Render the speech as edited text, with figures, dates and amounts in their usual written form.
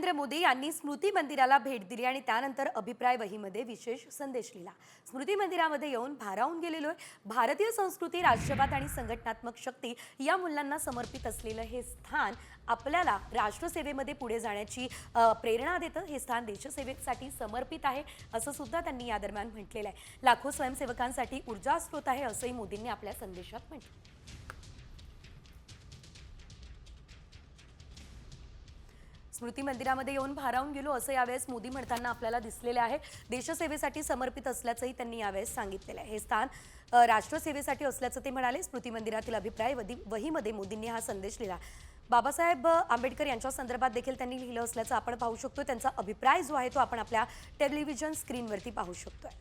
नरेंद्र मोदी यांनी स्मृती मंदिराला भेट दिली आणि त्यानंतर अभिप्राय वहीमध्ये विशेष संदेश लिहिला। स्मृती मंदिरामध्ये येऊन भारावून गेलेलो भारतीय संस्कृती, राष्ट्रवाद आणि संघटनात्मक शक्ती या मूल्यांना समर्पित असलेलं हे स्थान आपल्याला राष्ट्रसेवेमध्ये पुढे जाण्याची प्रेरणा देतं। हे स्थान देशसेवेसाठी समर्पित आहे असं सुद्धा त्यांनी या दरम्यान म्हटलेलं आहे। लाखो स्वयंसेवकांसाठी ऊर्जा स्रोत आहे असंही मोदींनी आपल्या संदेशात म्हटलं। स्मृती मंदिरामध्ये येऊन भारावून गेलो असं यावेळेस मोदी म्हणताना आपल्याला दिसलेले आहे। देशसेवेसाठी समर्पित असल्याचंही त्यांनी यावेळेस सांगितलेलं आहे। हे स्थान राष्ट्रसेवेसाठी असल्याचं ते म्हणाले। स्मृती मंदिरातील अभिप्राय वहीमध्ये मोदींनी हा संदेश लिहिला। बाबासाहेब आंबेडकर यांच्या संदर्भात देखील त्यांनी लिहिलं असल्याचं आपण पाहू शकतो। त्यांचा अभिप्राय जो आहे तो आपण आपल्या टेलिव्हिजन स्क्रीनवरती पाहू शकतोय।